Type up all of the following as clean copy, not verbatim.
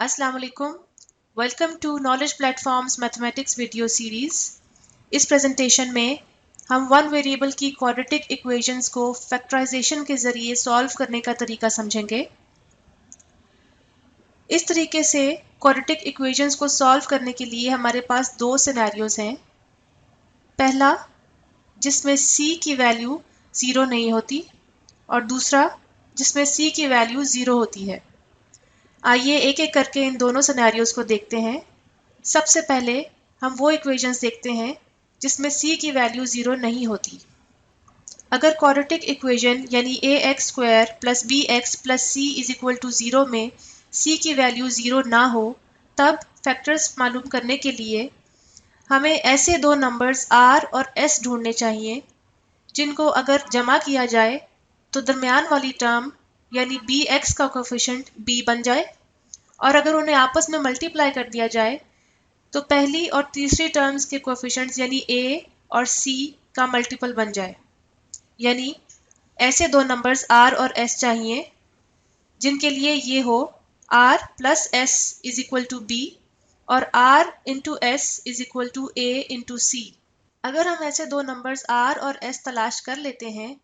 अस्सलाम वालेकुम। Welcome to knowledge platforms mathematics video series. इस प्रेजेंटेशन में हम वन वेरिएबल की क्वाड्रेटिक इक्वेशंस को फैक्टराइजेशन के जरिए सॉल्व करने का तरीका समझेंगे। इस तरीके से क्वाड्रेटिक इक्वेशंस को सॉल्व करने के लिए हमारे पास दो सिनेरियोज हैं। पहला, जिसमें c की वैल्यू 0 नहीं होती, और दूसरा जिसमें c की वैल्यू 0 होती है। आइए एक एक करके इन दोनों सिनेरियोज को देखते हैं। सबसे पहले हम वो इक्वेशंस देखते हैं जिसमें c की वैल्यू 0 नहीं होती। अगर क्वाड्रेटिक इक्वेशन यानी ax square plus bx plus c is equal to 0 में c की वैल्यू 0 ना हो, तब फैक्टर्स मालूम करने के लिए हमें ऐसे दो नंबर्स r और s ढूंढने चाहिए जिनको अगर जमा किया जाए तो दरमियान वाली टर्म यानी bx का कोफिशिएंट b बन जाए, और अगर उन्हें आपस में मल्टीप्लाई कर दिया जाए तो पहली और तीसरी टर्म्स के कोफिशिएंट्स यानी a और c का मल्टीपल बन जाए। यानी ऐसे दो नंबर्स r और s चाहिए जिनके लिए ये हो r plus s is equal to b और r into s is equal to a into c। अगर हम ऐसे दो नंबर्स r और s तलाश कर लेते हैं,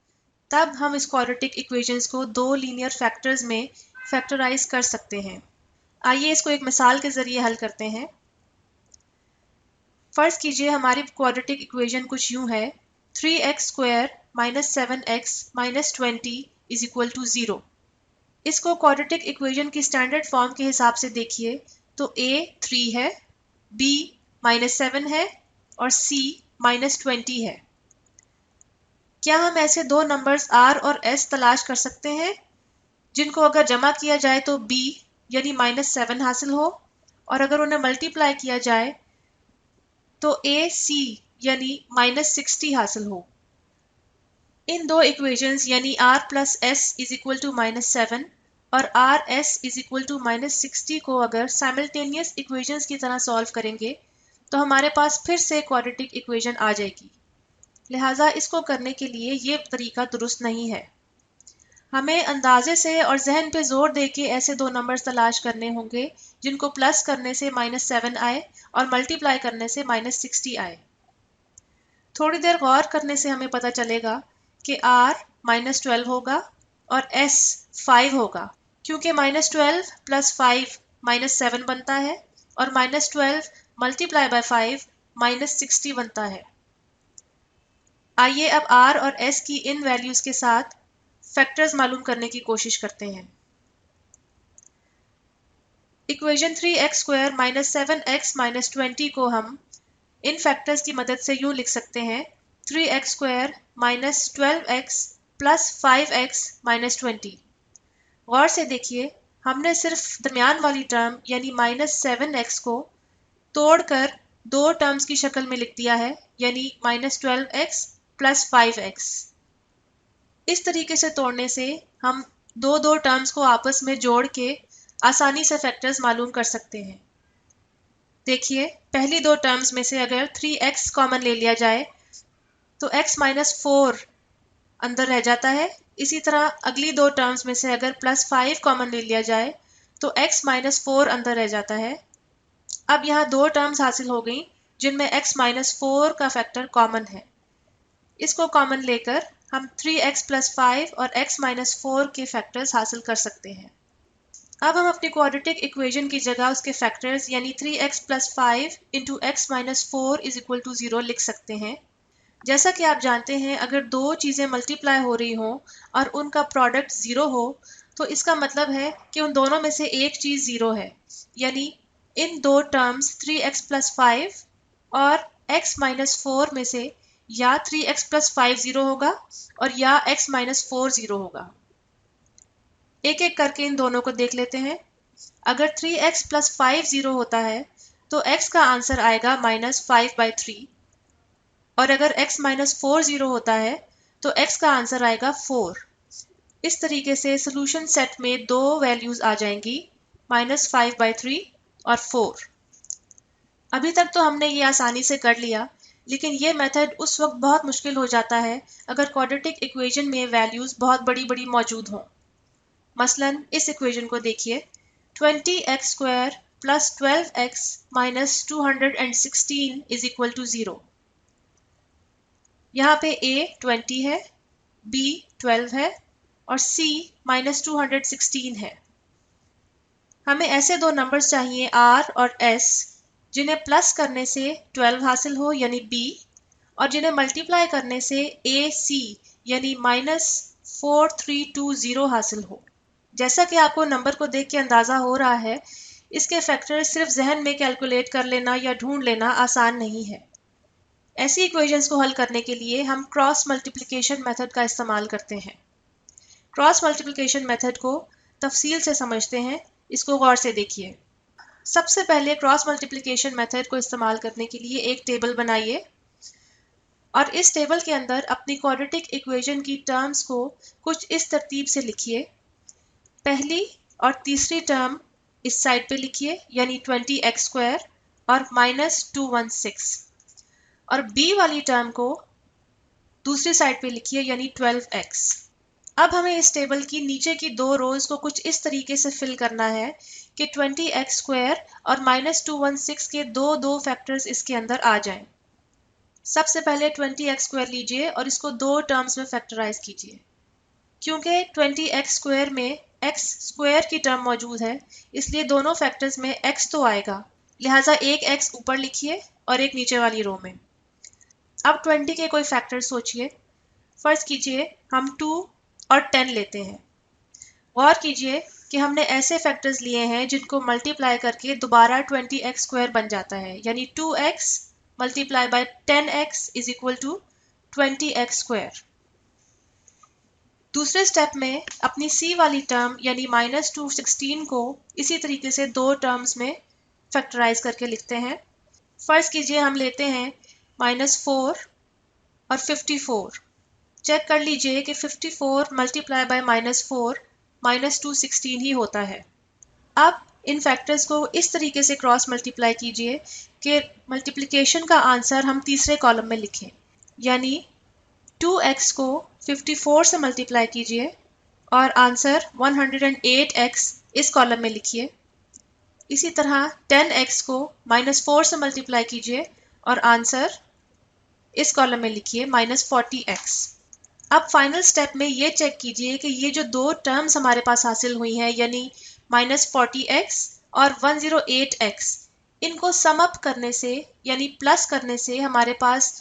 तब हम इस क्वाड्रेटिक इक्वेशंस को दो लीनियर फैक्टर्स में फैक्टराइज कर सकते हैं। आइए इसको एक मिसाल के जरिए हल करते हैं। फर्ज कीजिए हमारी क्वाड्रेटिक इक्वेशन कुछ यूं है, 3x square minus 7x minus 20 is equal to 0। इसको क्वाड्रेटिक इक्वेशन की स्टैंडर्ड फॉर्म के हिसाब से देखिए तो a 3 है, b माइनस 7 है और c माइनस 20 है। क्या हम ऐसे दो नंबर्स r और s तलाश कर सकते हैं जिनको अगर जमा किया जाए तो b यानी माइनस 7 हासिल हो, और अगर उन्हें मल्टीप्लाई किया जाए तो AC यानी माइनस 60 हासिल हो। इन दो इक्वेशंस यानी r plus s is equal to minus 7 और r s is equal to minus 60 को अगर साइमल्टेनियस इक्वेशंस की तरह सॉल्व करेंगे तो हमारे पास फिर से क्वाड्रेटिक इक्वेशन आ जाएगी। लिहाजा इसको करने के लिए ये तरीका दुरुस्त नहीं है। हमें अंदाजे से और जहन पे जोर दे के ऐसे दो नंबर्स तलाश करने होंगे जिनको प्लस करने से माइनस 7 आए और मल्टीप्लाई करने से माइनस 60 आए। थोड़ी देर गौर करने से हमें पता चलेगा कि r माइनस 12 होगा और s 5 होगा, क्योंकि माइनस 12 प्लस 5 माइनस 7 बनता है और माइनस 12 मल्टीप्लाई बाय 5 माइनस 60 बनता है। आइए अब r और s की इन वैल्यूज के साथ फैक्टर्स मालूम करने की कोशिश करते हैं। Equation 3x square minus 7x minus 20 को हम इन फैक्टर्स की मदद से यूं लिख सकते हैं, 3x square minus 12x plus 5x minus 20। गौर से देखिए, हमने सिर्फ दरमियान वाली टर्म यानी माइनस 7x को तोड़कर दो टर्म्स की शक्ल में लिख दिया है, यानी माइनस 12x प्लस 5x। इस तरीके से तोड़ने से हम दो दो टर्म्स को आपस में जोड़ के आसानी से फैक्टर्स मालूम कर सकते हैं। देखिए, पहली दो टर्म्स में से अगर 3x कॉमन ले लिया जाए तो x माइनस 4 अंदर रह जाता है। इसी तरह अगली दो टर्म्स में से अगर प्लस 5 कॉमन ले लिया जाए तो x माइनस 4 अंदर रह जाता है। अब यहाँ दो टर्म्स हासिल हो गई जिनमें x माइनस 4 का फैक्टर कॉमन है। इसको कॉमन लेकर हम 3x प्लस 5 और x माइनस 4 के फैक्टर्स हासिल कर सकते हैं। अब हम अपनी क्वाड्रेटिक इक्वेशन की जगह उसके फैक्टर्स यानी 3x plus 5 into x minus 4 is equal to 0 लिख सकते हैं। जैसा कि आप जानते हैं, अगर दो चीज़ें मल्टीप्लाई हो रही हों और उनका प्रोडक्ट 0 हो तो इसका मतलब है कि उन दोनों में से एक चीज़ 0 है। यानी इन दो टर्म्स 3x प्लस 5 और x माइनस 4 में से या 3x प्लस 5 0 होगा और या x माइनस 4 0 होगा। एक एक करके इन दोनों को देख लेते हैं। अगर 3x प्लस 5 0 होता है तो x का आंसर आएगा माइनस 5/3, और अगर x माइनस 4 0 होता है तो x का आंसर आएगा 4। इस तरीके से सोल्यूशन सेट में दो वैल्यूज आ जाएंगी, माइनस 5/3 और 4। अभी तक तो हमने ये आसानी से कर लिया, लेकिन ये मेथड उस वक्त बहुत मुश्किल हो जाता है अगर क्वाड्रेटिक इक्वेशन में वैल्यूज बहुत बड़ी बड़ी मौजूद हों। मसलन इस इक्वेशन को देखिए, 20x square plus 12x minus 216 is equal to 0। यहाँ पे a 20 है, b 12 है और c minus 216 है। हमें ऐसे दो नंबर्स चाहिए r और s जिन्हें प्लस करने से 12 हासिल हो यानी b, और जिन्हें मल्टीप्लाई करने से ac यानी माइनस 4320 हासिल हो। जैसा कि आपको नंबर को देख के अंदाज़ा हो रहा है, इसके फैक्टर सिर्फ जहन में कैलकुलेट कर लेना या ढूंढ लेना आसान नहीं है। ऐसी इक्वेशंस को हल करने के लिए हम क्रॉस मल्टीप्लिकेशन मेथड का इस्तेमाल करते हैं। क्रॉस मल्टीप्लिकेशन मेथड को तफसील से समझते हैं, इसको गौर से देखिए। सबसे पहले क्रॉस मल्टीप्लिकेशन मेथड को इस्तेमाल करने के लिए एक टेबल बनाइए और इस टेबल के अंदर अपनी क्वाड्रेटिक इक्वेशन की टर्म्स को कुछ इस तरतीब से लिखिए। पहली और तीसरी टर्म इस साइड पे लिखिए यानी 20x स्क्वायर और माइनस 216, और b वाली टर्म को दूसरी साइड पे लिखिए यानी 12x। अब हमें इस टेबल की नीचे की दो रोज को कुछ इस तरीके से फिल करना है कि 20x स्क्वायर और माइनस 216 के दो फैक्टर्स इसके अंदर आ जाएं। सबसे पहले 20x स्क्वायर लीजिए और इसको दो टर्म्स में फैक्टराइज कीजिए। क्योंकि 20x स्क्वायर में x स्क्वायर की टर्म मौजूद है, इसलिए दोनों फैक्टर्स में x तो आएगा, लिहाजा एक x ऊपर लिखिए और एक नीचे वाली रो में। अब 20 के कोई फैक्टर सोचिए। फर्ज कीजिए हम 2 और 10 लेते हैं। गौर कीजिए कि हमने ऐसे फैक्टर्स लिए हैं जिनको मल्टीप्लाई करके दोबारा 20x स्क्वायर बन जाता है, यानी 2x multiply by 10x is equal to 20x square. दूसरे स्टेप में अपनी c वाली टर्म यानी माइनस 216 को इसी तरीके से दो टर्म्स में फैक्टराइज करके लिखते हैं। फर्ज कीजिए हम लेते हैं -4 और 54। चेक कर लीजिए कि 54 मल्टीप्लाई बाय -4 -216 ही होता है। अब इन फैक्टर्स को इस तरीके से क्रॉस मल्टीप्लाई कीजिए कि मल्टीप्लिकेशन का आंसर हम तीसरे कॉलम में लिखें, यानी 2x को 54 से मल्टीप्लाई कीजिए और आंसर 108x इस कॉलम में लिखिए। इसी तरह 10x को -4 से मल्टीप्लाई कीजिए और आंसर इस कॉलम में लिखिए -40x। अब फाइनल स्टेप में ये चेक कीजिए कि ये जो दो टर्म्स हमारे पास हासिल हुई हैं यानी -40x और 108x, इनको सम अप करने से यानी प्लस करने से हमारे पास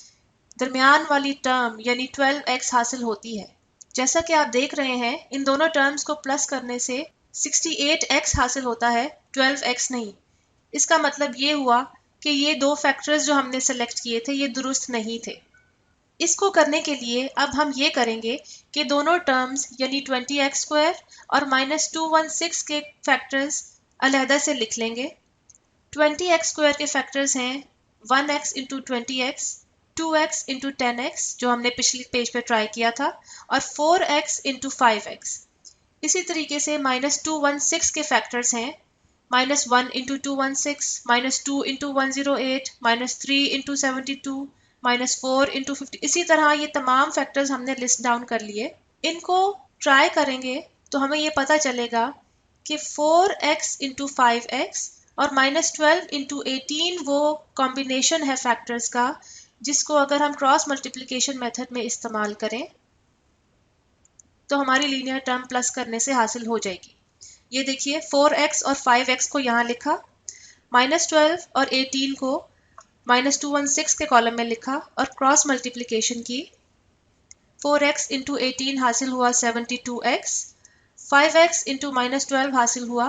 दरमियान वाली टर्म यानी 12x हासिल होती है। जैसा कि आप देख रहे हैं, इन दोनों टर्म्स को प्लस करने से 68x हासिल होता है, 12x नहीं। इसका मतलब ये हुआ कि ये दो फैक्टर्स जो हमने सेलेक्ट किए थे ये दुरुस्त नहीं थे। इसको करने के लिए अब हम ये करेंगे कि दोनों टर्म्स यानी 20x स्क्वायर और -216 के फैक्टर्स अलहदा से लिख लेंगे। 20x स्क्वायर के फैक्टर्स हैं 1x into 20x, 2x into 10x जो हमने पिछले पेज पे ट्राई किया था, और 4x इंटू 5x। इसी तरीके से -216 के फैक्टर्स हैं -1 इंटू 216, -2 इंटू 108, -3 इंटू 72, -4 इंटू 50। इसी तरह ये तमाम फैक्टर्स हमने लिस्ट डाउन कर लिए। इनको ट्राई करेंगे तो हमें ये पता चलेगा कि 4x इंटू 5x और -12 इंटू 18 वो कॉम्बिनेशन है फैक्टर्स का जिसको अगर हम क्रॉस मल्टीप्लिकेशन मेथड में इस्तेमाल करें तो हमारी लीनियर टर्म प्लस करने से हासिल हो जाएगी। ये देखिए 4x और 5x को यहाँ लिखा, -12 और 18 को -216 के कॉलम में लिखा और क्रॉस मल्टीप्लिकेशन की। 4x इंटू 18 हासिल हुआ 72x, 5x इंटू -12 हासिल हुआ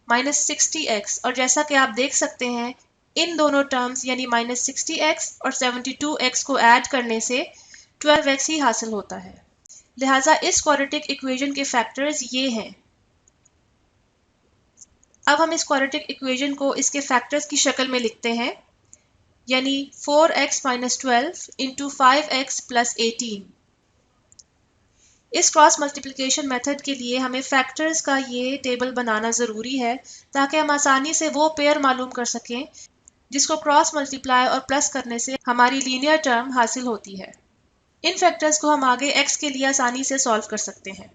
-60x, और जैसा कि आप देख सकते हैं इन दोनों टर्म्स यानी -60x और 72x को ऐड करने से 12x ही हासिल होता है। लिहाजा इस क्वाड्रेटिक इक्वेशन के फैक्टर्स ये हैं। अब हम इस क्वाड्रेटिक इक्वेशन को इसके फैक्टर्स की शक्ल में लिखते हैं, यानी 4x - 12 इंटू 5x प्लस 18। इस क्रॉस मल्टीप्लिकेशन मेथड के लिए हमें फैक्टर्स का ये टेबल बनाना ज़रूरी है ताकि हम आसानी से वो पेयर मालूम कर सकें जिसको क्रॉस मल्टीप्लाई और प्लस करने से हमारी लीनियर टर्म हासिल होती है। इन फैक्टर्स को हम आगे x के लिए आसानी से सॉल्व कर सकते हैं।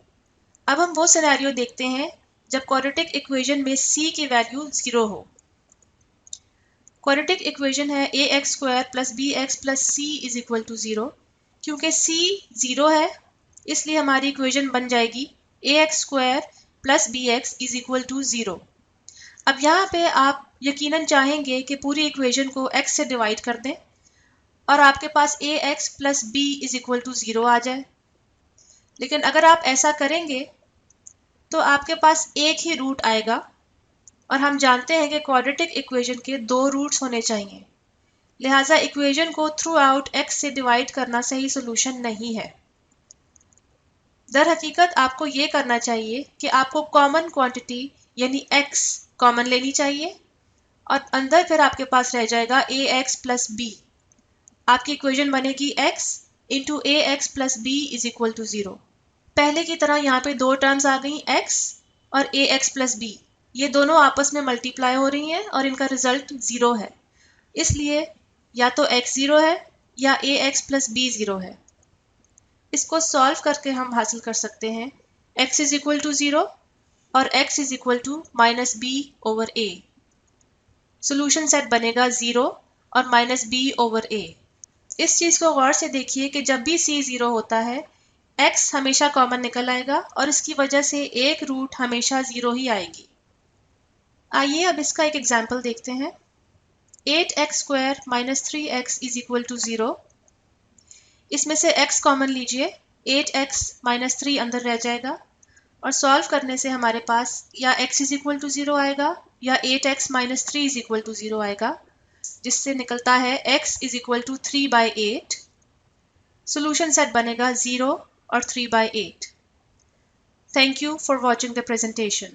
अब हम वो सिनेरियो देखते हैं जब क्वाड्रेटिक इक्वेशन में c की वैल्यू 0 हो। क्वाड्रेटिक इक्वेशन है ax² + bx + c = 0। क्योंकि c 0 है इसलिए हमारी इक्वेशन बन जाएगी ax² + bx = 0। अब यहाँ पे आप यकीनन चाहेंगे कि पूरी इक्वेशन को x से डिवाइड कर दें और आपके पास ax + b = 0 आ जाए। लेकिन अगर आप ऐसा करेंगे तो आपके पास एक ही रूट आएगा और हम जानते हैं कि क्वाड्रेटिक इक्वेशन के 2 रूट्स होने चाहिए। लिहाजा इक्वेशन को थ्रू आउट x से डिवाइड करना सही सोल्यूशन नहीं है। दर हकीकत आपको ये करना चाहिए कि आपको कॉमन क्वांटिटी यानी x कॉमन लेनी चाहिए और अंदर फिर आपके पास रह जाएगा ax + b। आपकी इक्वेशन बनेगी x × ax + b = 0। पहले की तरह यहाँ पे 2 टर्म्स आ गई x और ax + b। ये दोनों आपस में मल्टीप्लाई हो रही हैं और इनका रिजल्ट 0 है। इसलिए या तो x 0 है या ax + b 0 है। इसको सॉल्व करके हम हासिल कर सकते हैं x = 0 और x = -b/a। सोल्यूशन सेट बनेगा 0 और -b/a। इस चीज को गौर से देखिए कि जब भी c 0 होता है x हमेशा कॉमन निकल आएगा और इसकी वजह से एक रूट हमेशा 0 ही आएगी। आइए अब इसका एक एग्जाम्पल देखते हैं। 8x² - 3x = 0। इसमें से x कॉमन लीजिए, 8x - 3 अंदर रह जाएगा और सॉल्व करने से हमारे पास या x = 0 आएगा या 8x - 3 = 0 आएगा, जिससे निकलता है x = 3/8। सोल्यूशन सेट बनेगा 0 और 3/8। Thank you for watching the presentation.